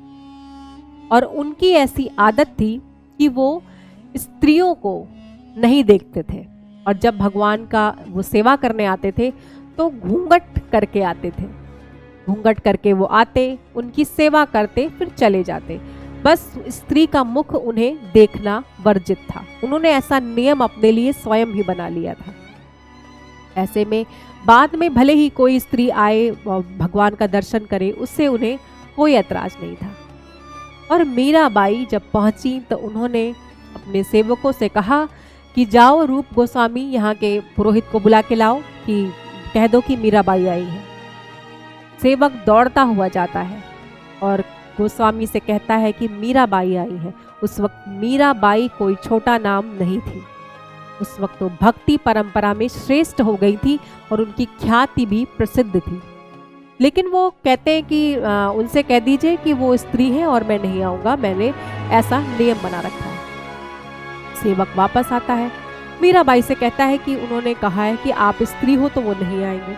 और उनकी ऐसी आदत थी कि वो स्त्रियों को नहीं देखते थे, और जब भगवान का वो सेवा करने आते थे तो घूंघट करके आते थे। घूंघट करके वो आते, उनकी सेवा करते, फिर चले जाते। बस स्त्री का मुख उन्हें देखना वर्जित था। उन्होंने ऐसा नियम अपने लिए स्वयं ही बना लिया था। ऐसे में बाद में भले ही कोई स्त्री आए और भगवान का दर्शन करे, उससे उन्हें कोई ऐतराज नहीं था। और मीराबाई जब पहुंची तो उन्होंने अपने सेवकों से कहा कि जाओ रूप गोस्वामी यहाँ के पुरोहित को बुला के लाओ, कि कह दो कि मीराबाई आई है। सेवक दौड़ता हुआ जाता है और गोस्वामी से कहता है कि मीराबाई आई है। उस वक्त मीराबाई कोई छोटा नाम नहीं थी, उस वक्त तो भक्ति परंपरा में श्रेष्ठ हो गई थी और उनकी ख्याति भी प्रसिद्ध थी। लेकिन वो कहते हैं कि उनसे कह दीजिए कि वो स्त्री है और मैं नहीं आऊँगा, मैंने ऐसा नियम बना रखा है। सेवक वापस आता है, मीराबाई से कहता है कि उन्होंने कहा है कि आप स्त्री हो तो वो नहीं आएंगे।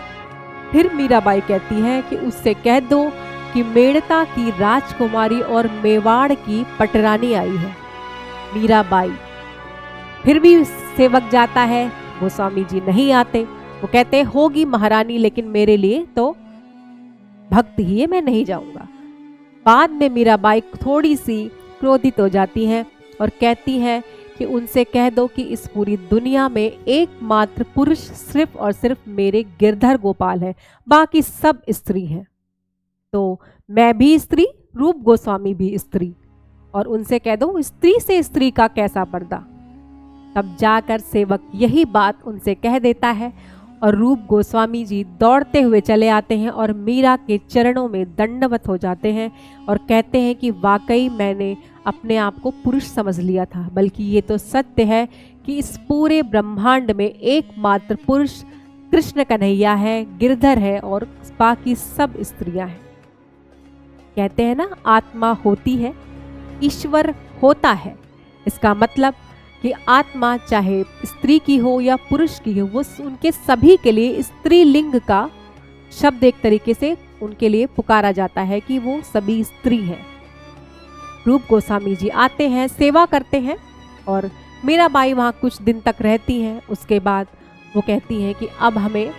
फिर मीराबाई कहती है कि उससे कह दो कि मेड़ता की राजकुमारी और मेवाड़ की पटरानी आई है। मीराबाई फिर भी सेवक जाता है, गोस्वामी जी नहीं आते। वो कहते होगी महारानी, लेकिन मेरे लिए तो भक्त ही है, मैं नहीं जाऊंगा। बाद में मीराबाई थोड़ी सी क्रोधित हो जाती हैं और कहती हैं कि उनसे कह दो कि इस पूरी दुनिया में एकमात्र पुरुष सिर्फ और सिर्फ मेरे गिरधर गोपाल है, बाकी सब स्त्री हैं। तो मैं भी स्त्री, रूप गोस्वामी भी स्त्री, और उनसे कह दो स्त्री से स्त्री का कैसा पर्दा। तब जाकर सेवक यही बात उनसे कह देता है और रूप गोस्वामी जी दौड़ते हुए चले आते हैं और मीरा के चरणों में दंडवत हो जाते हैं और कहते हैं कि वाकई मैंने अपने आप को पुरुष समझ लिया था, बल्कि ये तो सत्य है कि इस पूरे ब्रह्मांड में एकमात्र पुरुष कृष्ण कन्हैया है, गिरधर है और बाकी सब स्त्रियां हैं। कहते हैं ना, आत्मा होती है, ईश्वर होता है। इसका मतलब कि आत्मा चाहे स्त्री की हो या पुरुष की हो, वो उनके सभी के लिए स्त्रीलिंग का शब्द एक तरीके से उनके लिए पुकारा जाता है कि वो सभी स्त्री हैं। रूप गोस्वामी जी आते हैं, सेवा करते हैं और मीराबाई वहाँ कुछ दिन तक रहती हैं। उसके बाद वो कहती हैं कि अब हमें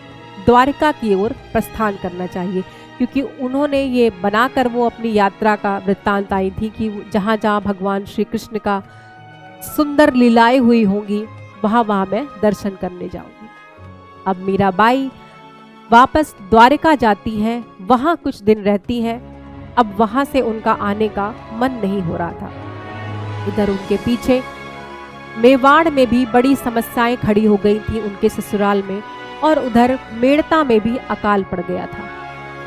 द्वारका की ओर प्रस्थान करना चाहिए, क्योंकि उन्होंने ये बनाकर वो अपनी यात्रा का वृत्तांत आई थी कि जहाँ जहाँ भगवान श्री कृष्ण का सुंदर लीलाएं हुई होंगी वहाँ वहाँ मैं दर्शन करने जाऊंगी। अब मीराबाई वापस द्वारका जाती हैं, वहाँ कुछ दिन रहती हैं। अब वहाँ से उनका आने का मन नहीं हो रहा था। इधर उनके पीछे मेवाड़ में भी बड़ी समस्याएं खड़ी हो गई थी उनके ससुराल में, और उधर मेड़ता में भी अकाल पड़ गया था।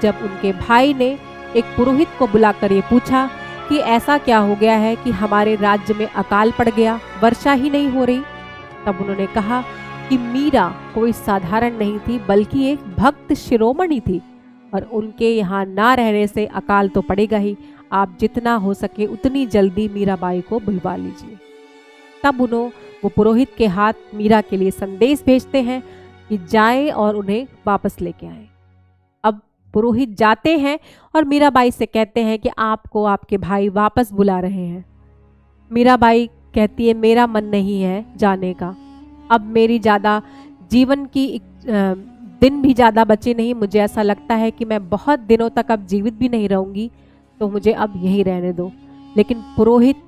जब उनके भाई ने एक पुरोहित को बुलाकर ये पूछा कि ऐसा क्या हो गया है कि हमारे राज्य में अकाल पड़ गया, वर्षा ही नहीं हो रही, तब उन्होंने कहा कि मीरा कोई साधारण नहीं थी बल्कि एक भक्त शिरोमणि थी और उनके यहाँ ना रहने से अकाल तो पड़ेगा ही। आप जितना हो सके उतनी जल्दी मीराबाई को बुलवा लीजिए। तब वो पुरोहित के हाथ मीरा के लिए संदेश भेजते हैं कि जाएं और उन्हें वापस लेके आएं। अब पुरोहित जाते हैं और मीराबाई से कहते हैं कि आपको आपके भाई वापस बुला रहे हैं। मीराबाई कहती है मेरा मन नहीं है जाने का, अब मेरी ज़्यादा जीवन की दिन भी ज़्यादा बचे नहीं, मुझे ऐसा लगता है कि मैं बहुत दिनों तक अब जीवित भी नहीं रहूँगी, तो मुझे अब यहीं रहने दो। लेकिन पुरोहित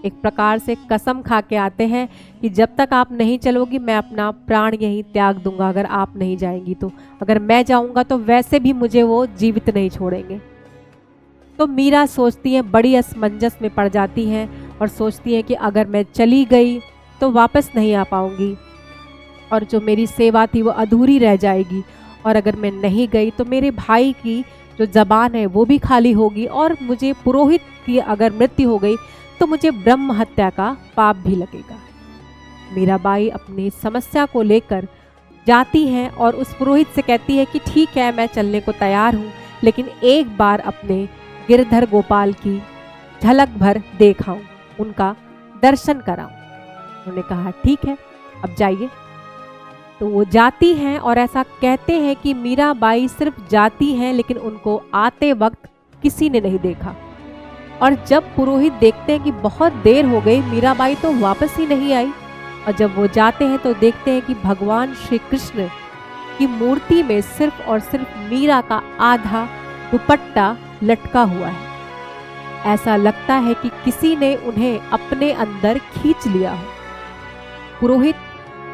एक प्रकार से कसम खा के आते हैं कि जब तक आप नहीं चलोगी मैं अपना प्राण यहीं त्याग दूंगा अगर आप नहीं जाएंगी तो, अगर मैं जाऊंगा तो वैसे भी मुझे वो जीवित नहीं छोड़ेंगे। तो मीरा सोचती है, बड़ी असमंजस में पड़ जाती हैं और सोचती है कि अगर मैं चली गई तो वापस नहीं आ पाऊंगी और जो मेरी सेवा थी वो अधूरी रह जाएगी, और अगर मैं नहीं गई तो मेरे भाई की जो ज़बान है वो भी खाली होगी, और मुझे पुरोहित की अगर मृत्यु हो गई तो मुझे ब्रह्म हत्या का पाप भी लगेगा। मीराबाई अपनी समस्या को लेकर जाती हैं और उस पुरोहित से कहती है कि ठीक है मैं चलने को तैयार हूँ, लेकिन एक बार अपने गिरधर गोपाल की झलक भर देखाऊं, उनका दर्शन कराऊं। उन्होंने कहा ठीक है अब जाइए। तो वो जाती हैं और ऐसा कहते हैं कि मीराबाई सिर्फ जाती हैं लेकिन उनको आते वक्त किसी ने नहीं देखा, और जब पुरोहित देखते हैं कि बहुत देर हो गई मीराबाई तो वापस ही नहीं आई, और जब वो जाते हैं तो देखते हैं कि भगवान श्री कृष्ण की मूर्ति में सिर्फ और सिर्फ मीरा का आधा दुपट्टा लटका हुआ है। ऐसा लगता है कि किसी ने उन्हें अपने अंदर खींच लिया हो। पुरोहित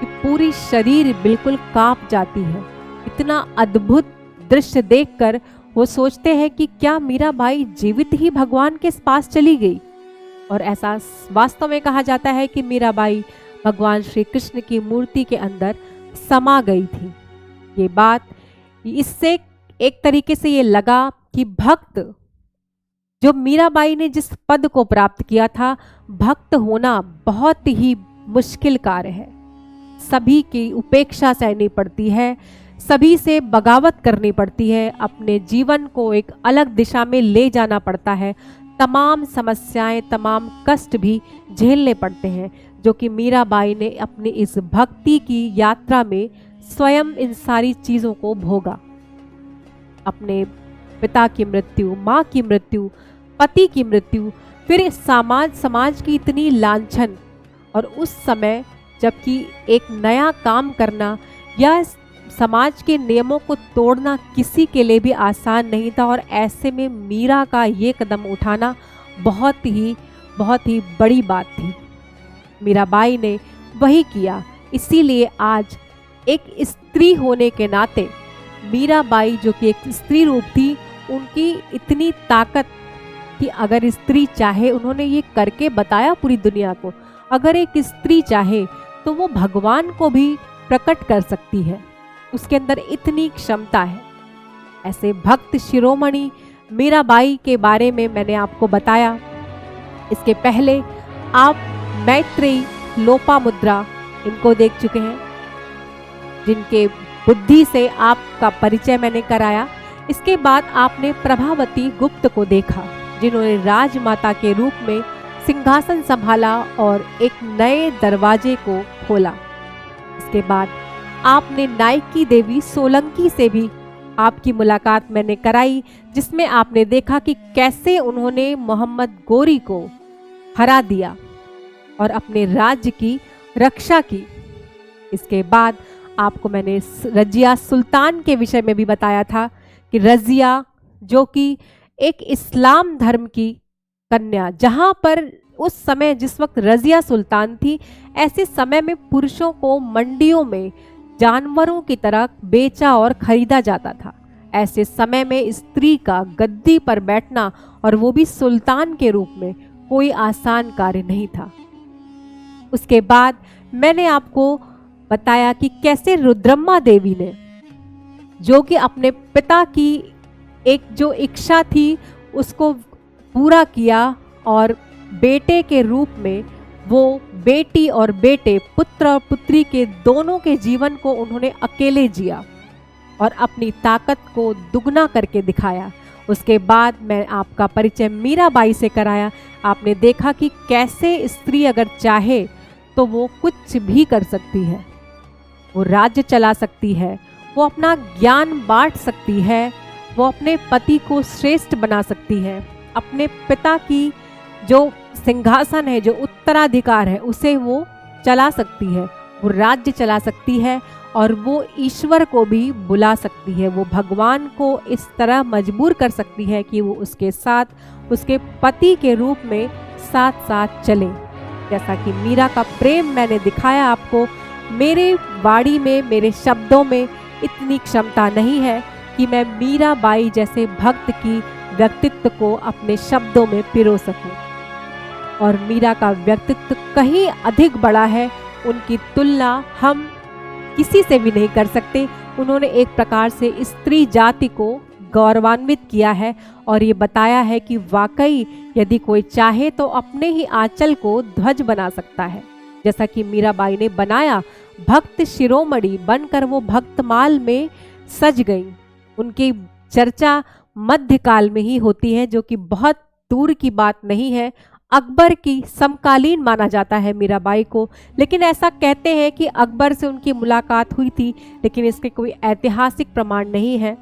की पूरी शरीर बिल्कुल कांप जाती है। इतना अद्भुत दृश्य देखकर वो सोचते हैं कि क्या मीराबाई जीवित ही भगवान के पास चली गई, और ऐसा वास्तव में कहा जाता है कि मीराबाई भगवान श्री कृष्ण की मूर्ति के अंदर समा गई थी। ये बात इससे एक तरीके से ये लगा कि भक्त जो मीराबाई ने जिस पद को प्राप्त किया था, भक्त होना बहुत ही मुश्किल कार्य है। सभी की उपेक्षा सहनी पड़ती है, सभी से बगावत करनी पड़ती है, अपने जीवन को एक अलग दिशा में ले जाना पड़ता है, तमाम समस्याएं तमाम कष्ट भी झेलने पड़ते हैं, जो कि मीराबाई ने अपनी इस भक्ति की यात्रा में स्वयं इन सारी चीज़ों को भोगा। अपने पिता की मृत्यु, माँ की मृत्यु, पति की मृत्यु, फिर समाज की इतनी लांछन, और उस समय जबकि एक नया काम करना या समाज के नियमों को तोड़ना किसी के लिए भी आसान नहीं था, और ऐसे में मीरा का ये कदम उठाना बहुत ही बड़ी बात थी। मीराबाई ने वही किया। इसीलिए आज एक स्त्री होने के नाते मीराबाई जो कि एक स्त्री रूप थी, उनकी इतनी ताकत कि अगर स्त्री चाहे, उन्होंने ये करके बताया पूरी दुनिया को, अगर एक स्त्री चाहे तो वो भगवान को भी प्रकट कर सकती है, उसके अंदर इतनी क्षमता है। ऐसे भक्त शिरोमणि मीराबाई के बारे में मैंने आपको बताया। इसके पहले आप मैत्रेयी, लोपामुद्रा इनको देख चुके हैं, जिनके बुद्धि से आपका परिचय मैंने कराया। इसके बाद आपने प्रभावती गुप्त को देखा, जिन्होंने राजमाता के रूप में सिंहासन संभाला और एक नए दरवाजे को खोला। इसके बाद आपने नायकी देवी सोलंकी से भी आपकी मुलाकात मैंने कराई, जिसमें आपने देखा कि कैसे उन्होंने मोहम्मद गोरी को हरा दिया और अपने राज्य की रक्षा की। इसके बाद आपको मैंने रजिया सुल्तान के विषय में भी बताया था कि रजिया जो कि एक इस्लाम धर्म की कन्या, जहाँ पर उस समय जिस वक्त रजिया सुल्तान थी, ऐसे समय में पुरुषों को मंडियों में जानवरों की तरह बेचा और खरीदा जाता था। ऐसे समय में स्त्री का गद्दी पर बैठना, और वो भी सुल्तान के रूप में, कोई आसान कार्य नहीं था। उसके बाद मैंने आपको बताया कि कैसे रुद्रम्मा देवी ने, जो कि अपने पिता की एक जो इच्छा थी उसको पूरा किया और बेटे के रूप में वो बेटी और बेटे, पुत्र और पुत्री के दोनों के जीवन को उन्होंने अकेले जिया और अपनी ताकत को दुगना करके दिखाया। उसके बाद मैं आपका परिचय मीराबाई से कराया। आपने देखा कि कैसे स्त्री अगर चाहे तो वो कुछ भी कर सकती है, वो राज्य चला सकती है, वो अपना ज्ञान बांट सकती है, वो अपने पति को श्रेष्ठ बना सकती है, अपने पिता की जो सिंहासन है, जो उत्तराधिकार है, उसे वो चला सकती है, वो राज्य चला सकती है और वो ईश्वर को भी बुला सकती है। वो भगवान को इस तरह मजबूर कर सकती है कि वो उसके साथ, उसके पति के रूप में साथ साथ चले। जैसा कि मीरा का प्रेम मैंने दिखाया आपको, मेरे वाणी में, मेरे शब्दों में इतनी क्षमता नहीं है कि मैं मीराबाई जैसे भक्त की व्यक्तित्व को अपने शब्दों में पिरो सकूं। और मीरा का व्यक्तित्व कहीं अधिक बड़ा है, उनकी तुलना हम किसी से भी नहीं कर सकते। उन्होंने एक प्रकार से स्त्री जाति को गौरवान्वित किया है और ये बताया है कि वाकई यदि कोई चाहे तो अपने ही आंचल को ध्वज बना सकता है, जैसा कि मीराबाई ने बनाया। भक्त शिरोमणि बनकर वो भक्तमाल में सज गई। उनकी चर्चा मध्यकाल में ही होती है, जो कि बहुत दूर की बात नहीं है। अकबर की समकालीन माना जाता है मीराबाई को, लेकिन ऐसा कहते हैं कि अकबर से उनकी मुलाकात हुई थी, लेकिन इसके कोई ऐतिहासिक प्रमाण नहीं है,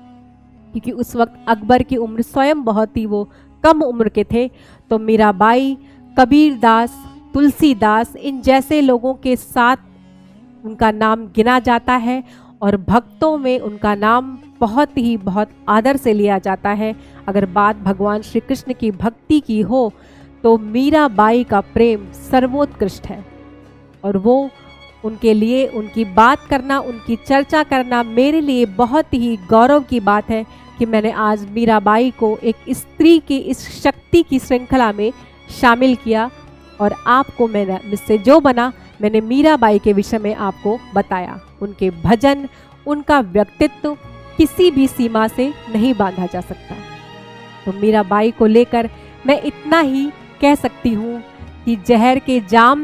क्योंकि उस वक्त अकबर की उम्र स्वयं बहुत ही वो कम उम्र के थे। तो मीराबाई, कबीरदास, तुलसीदास, इन जैसे लोगों के साथ उनका नाम गिना जाता है और भक्तों में उनका नाम बहुत आदर से लिया जाता है। अगर बात भगवान श्री कृष्ण की भक्ति की हो तो मीराबाई का प्रेम सर्वोत्कृष्ट है और वो उनके लिए, उनकी बात करना, उनकी चर्चा करना मेरे लिए बहुत ही गौरव की बात है कि मैंने आज मीराबाई को एक स्त्री की इस शक्ति की श्रृंखला में शामिल किया और आपको मैंने मुझसे जो बना मैंने मीराबाई के विषय में आपको बताया। उनके भजन, उनका व्यक्तित्व किसी भी सीमा से नहीं बांधा जा सकता। तो मीराबाई को लेकर मैं इतना ही कह सकती हूँ कि जहर के जाम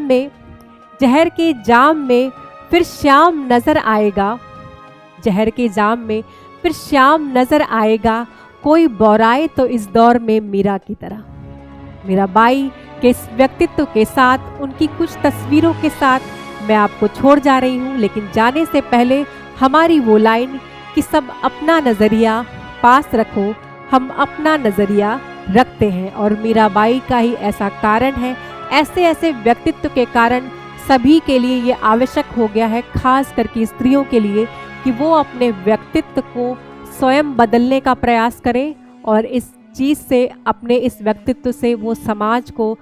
में फिर श्याम नजर आएगा, जहर के जाम में फिर श्याम नजर आएगा, कोई बौराए तो इस दौर में मीरा की तरह। मीराबाई के इस व्यक्तित्व के साथ, उनकी कुछ तस्वीरों के साथ मैं आपको छोड़ जा रही हूँ, लेकिन जाने से पहले हमारी वो लाइन कि सब अपना नज़रिया पास रखो, हम अपना नज़रिया रखते हैं। और मीराबाई का ही ऐसा कारण है, ऐसे व्यक्तित्व के कारण सभी के लिए ये आवश्यक हो गया है, खास करके स्त्रियों के लिए, कि वो अपने व्यक्तित्व को स्वयं बदलने का प्रयास करें और इस चीज़ से, अपने इस व्यक्तित्व से वो समाज को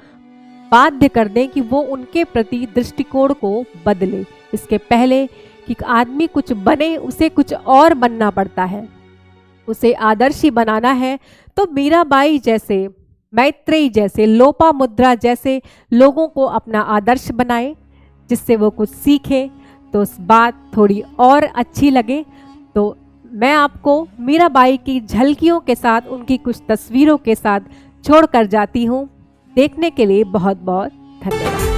बाध्य कर दें कि वो उनके प्रति दृष्टिकोण को बदले। इसके पहले कि आदमी कुछ बने, उसे कुछ और बनना पड़ता है, उसे आदर्शी बनाना है। तो मीराबाई जैसे, मैत्रेयी जैसे, लोपामुद्रा जैसे लोगों को अपना आदर्श बनाए, जिससे वो कुछ सीखे, तो उस बात थोड़ी और अच्छी लगे। तो मैं आपको मीराबाई की झलकियों के साथ, उनकी कुछ तस्वीरों के साथ छोड़कर जाती हूँ। देखने के लिए बहुत बहुत धन्यवाद।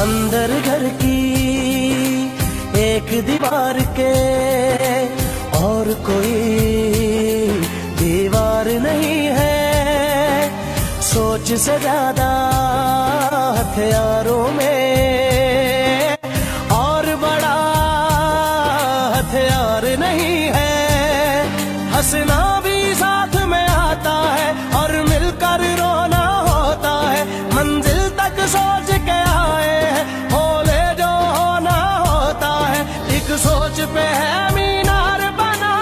अंदर घर की एक दीवार के और कोई दीवार नहीं है, सोच से ज्यादा हथियारों में और बड़ा हथियार नहीं है। हंसना भी साथ में आता है और मिलकर रोना होता है, मंजिल तक सोच के आए हैं, बोले जो होना होता है। एक सोच पे है मीनार बना,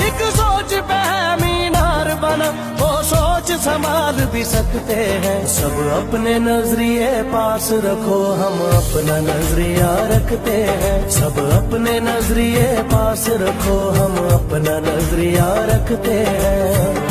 एक सोच पे है मीनार बना, वो सोच संभाल भी सकते हैं। सब अपने नजरिए पास रखो, हम अपना नजरिया रखते हैं। सब अपने नजरिए पास रखो, हम अपना नजरिया रखते हैं।